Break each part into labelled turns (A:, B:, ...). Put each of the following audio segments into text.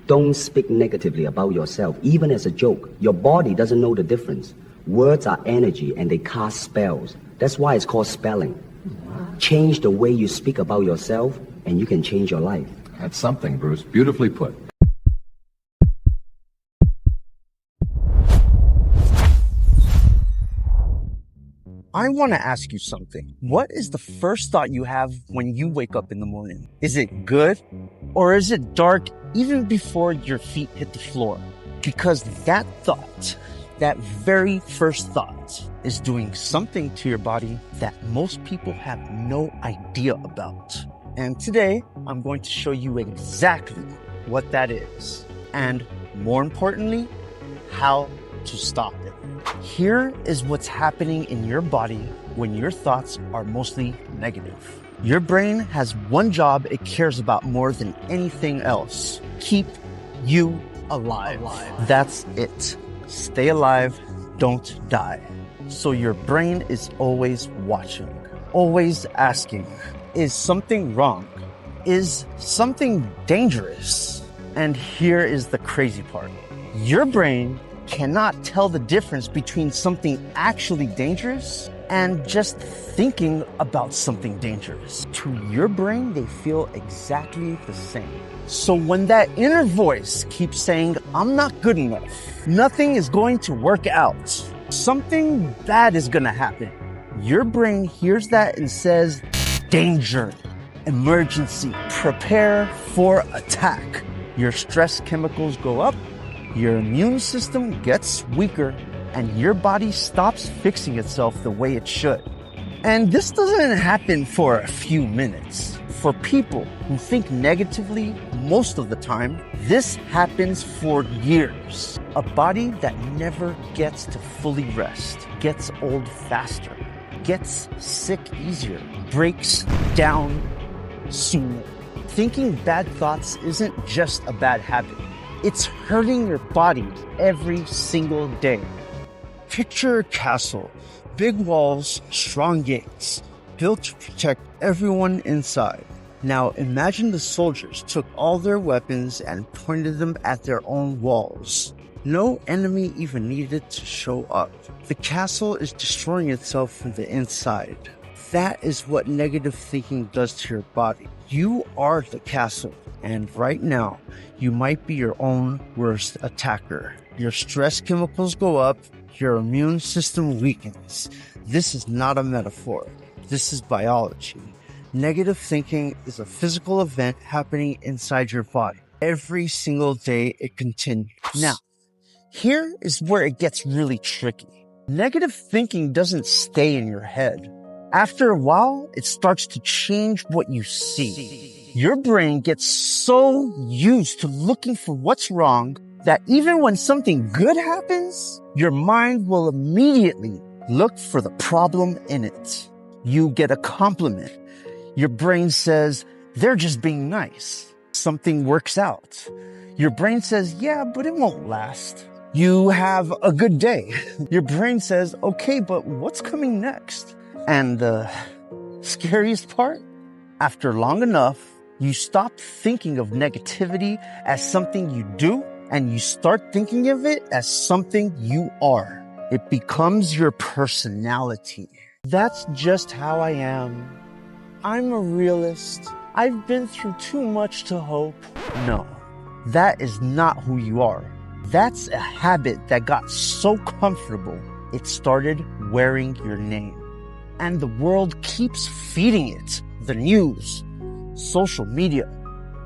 A: Don't speak negatively about yourself, even as a joke. Your body doesn't know the difference. Words are energy and they cast spells. That's why it's called spelling. Change the way you speak about yourself and you can change your life.
B: That's something, Bruce. Beautifully put.
C: I want to ask you something. What is the first thought you have when you wake up in the morning? Is it good? Or is it dark even before your feet hit the floor? Because that thought, that very first thought, is doing something to your body that most people have no idea about. And today, I'm going to show you exactly what that is. And more importantly, how to stop it. Here is what's happening in your body when your thoughts are mostly negative. Your brain has one job it cares about more than anything else. Keep you alive. That's it. Stay alive, don't die. So your brain is always watching, always asking, is something wrong? Is something dangerous? And here is the crazy part. Your brain cannot tell the difference between something actually dangerous and just thinking about something dangerous. To your brain, they feel exactly the same. So when that inner voice keeps saying, I'm not good enough, nothing is going to work out, something bad is gonna happen, your brain hears that and says, danger, emergency, prepare for attack. Your stress chemicals go up, your immune system gets weaker, and your body stops fixing itself the way it should. And this doesn't happen for a few minutes. For people who think negatively most of the time, this happens for years. A body that never gets to fully rest, gets old faster, gets sick easier, breaks down sooner. Thinking bad thoughts isn't just a bad habit. It's hurting your body every single day. Picture a castle, big walls, strong gates, built to protect everyone inside. Now imagine the soldiers took all their weapons and pointed them at their own walls. No enemy even needed to show up. The castle is destroying itself from the inside. That is what negative thinking does to your body. You are the castle, and right now, you might be your own worst attacker. Your stress chemicals go up, your immune system weakens. This is not a metaphor. This is biology. Negative thinking is a physical event happening inside your body. Every single day it continues. Now, here is where it gets really tricky. Negative thinking doesn't stay in your head. After a while, it starts to change what you see. Your brain gets so used to looking for what's wrong that even when something good happens, your mind will immediately look for the problem in it. You get a compliment. Your brain says, they're just being nice. Something works out. Your brain says, yeah, but it won't last. You have a good day. Your brain says, okay, but what's coming next? And the scariest part, after long enough, you stop thinking of negativity as something you do, and you start thinking of it as something you are. It becomes your personality. That's just how I am. I'm a realist. I've been through too much to hope. No, that is not who you are. That's a habit that got so comfortable, it started wearing your name. And the world keeps feeding it. The news, social media,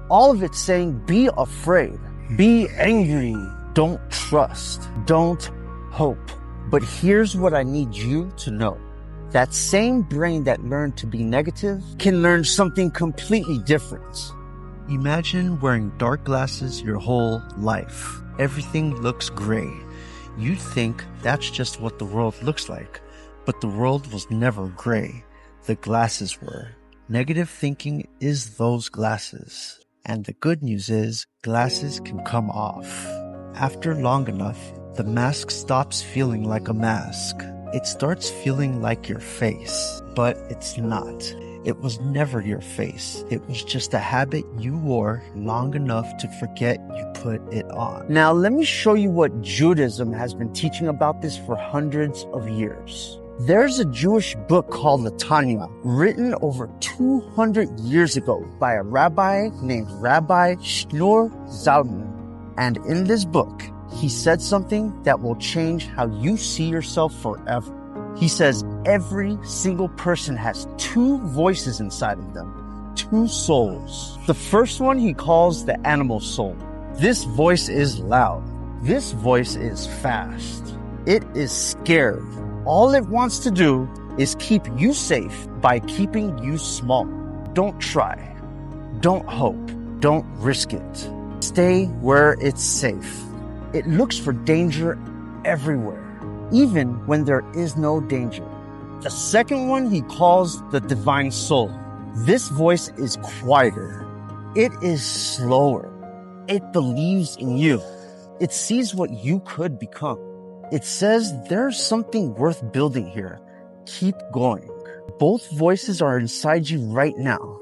C: all of it saying, be afraid, be angry, don't trust, don't hope. But here's what I need you to know. That same brain that learned to be negative can learn something completely different. Imagine wearing dark glasses your whole life. Everything looks gray. You think that's just what the world looks like. But the world was never gray. The glasses were. Negative thinking is those glasses. And the good news is, glasses can come off. After long enough, the mask stops feeling like a mask. It starts feeling like your face. But it's not. It was never your face. It was just a habit you wore long enough to forget you put it on. Now, let me show you what Judaism has been teaching about this for hundreds of years. There's a Jewish book called the Tanya, written over 200 years ago by a rabbi named Rabbi Schneur Zalman. And in this book, he said something that will change how you see yourself forever. He says every single person has two voices inside of them, two souls. The first one he calls the animal soul. This voice is loud. This voice is fast. It is scared. All it wants to do is keep you safe by keeping you small. Don't try. Don't hope. Don't risk it. Stay where it's safe. It looks for danger everywhere, even when there is no danger. The second one he calls the divine soul. This voice is quieter. It is slower. It believes in you. It sees what you could become. It says there's something worth building here. Keep going. Both voices are inside you right now.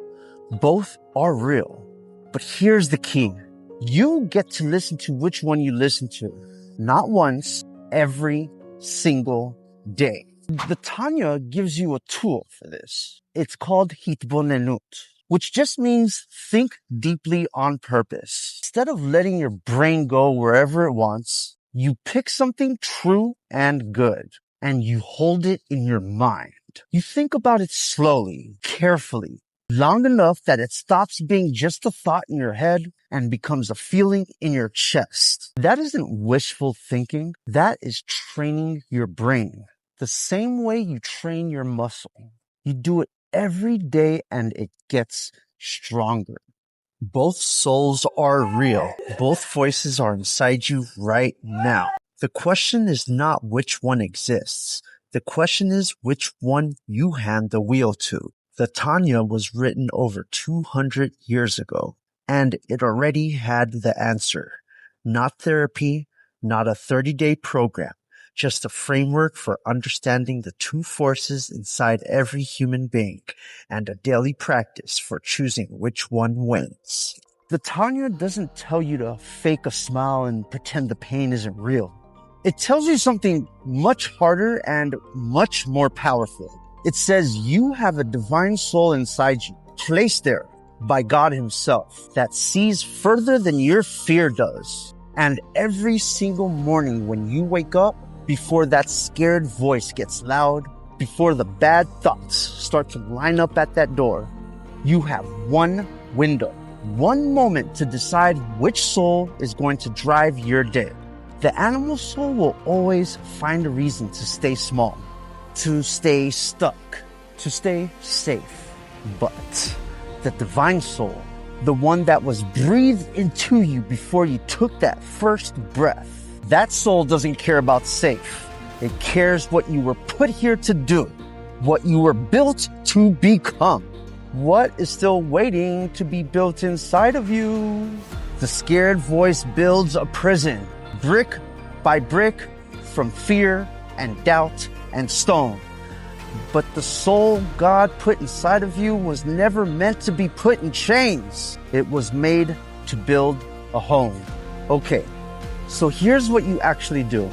C: Both are real. But here's the key. You get to listen to which one you listen to. Not once, every single day. The Tanya gives you a tool for this. It's called Hitbonenut, which just means think deeply on purpose. Instead of letting your brain go wherever it wants, you pick something true and good, and you hold it in your mind. You think about it slowly, carefully, long enough that it stops being just a thought in your head and becomes a feeling in your chest. That isn't wishful thinking. That is training your brain. The same way you train your muscle. You do it every day and it gets stronger. Both souls are real. Both voices are inside you right now. The question is not which one exists. The question is which one you hand the wheel to. The Tanya was written over 200 years ago, and it already had the answer. Not therapy, not a 30-day program, just a framework for understanding the two forces inside every human being, and a daily practice for choosing which one wins. The Tanya doesn't tell you to fake a smile and pretend the pain isn't real. It tells you something much harder and much more powerful. It says you have a divine soul inside you, placed there by God himself, that sees further than your fear does. And every single morning when you wake up, before that scared voice gets loud, before the bad thoughts start to line up at that door, you have one window, one moment to decide which soul is going to drive your day. The animal soul will always find a reason to stay small, to stay stuck, to stay safe. But the divine soul, the one that was breathed into you before you took that first breath, that soul doesn't care about safe. It cares what you were put here to do, what you were built to become. What is still waiting to be built inside of you? The scared voice builds a prison, brick by brick, from fear and doubt and stone. But the soul God put inside of you was never meant to be put in chains. It was made to build a home. Okay, so here's what you actually do.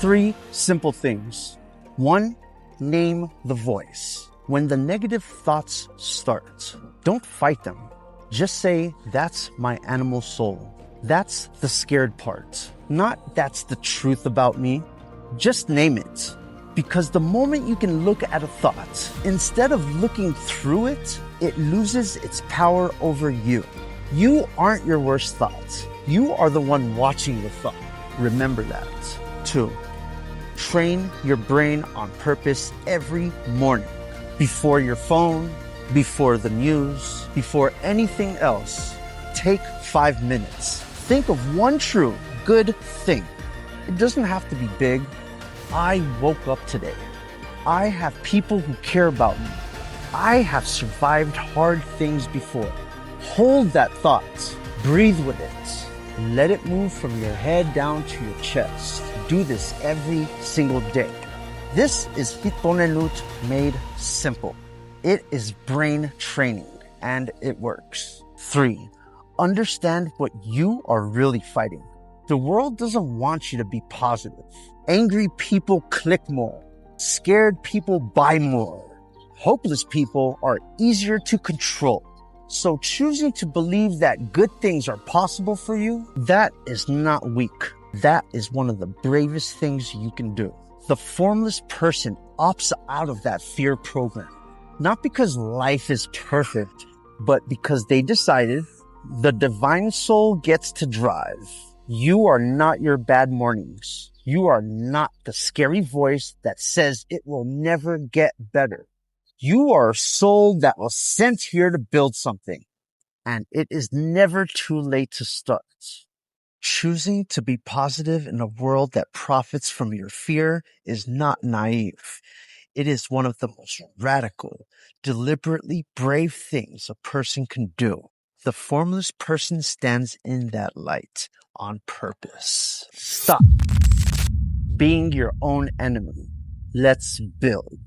C: 3 simple things. 1, name the voice. When the negative thoughts start, don't fight them. Just say, that's my animal soul. That's the scared part. Not that's the truth about me. Just name it. Because the moment you can look at a thought, instead of looking through it, it loses its power over you. You aren't your worst thought. You are the one watching the thought. Remember that. 2, train your brain on purpose every morning. Before your phone, before the news, before anything else, take 5 minutes. Think of one true good thing. It doesn't have to be big. I woke up today. I have people who care about me. I have survived hard things before. Hold that thought. Breathe with it. Let it move from your head down to your chest. Do this every single day. This is Hitbonenut made simple. It is brain training, and it works. 3, understand what you are really fighting. The world doesn't want you to be positive. Angry people click more. Scared people buy more. Hopeless people are easier to control. So choosing to believe that good things are possible for you, that is not weak. That is one of the bravest things you can do. The formless person opts out of that fear program. Not because life is perfect, but because they decided the divine soul gets to drive. You are not your bad mornings. You are not the scary voice that says it will never get better. You are a soul that was sent here to build something, and it is never too late to start. Choosing to be positive in a world that profits from your fear is not naive. It is one of the most radical, deliberately brave things a person can do. The formless person stands in that light on purpose. Stop being your own enemy. Let's build.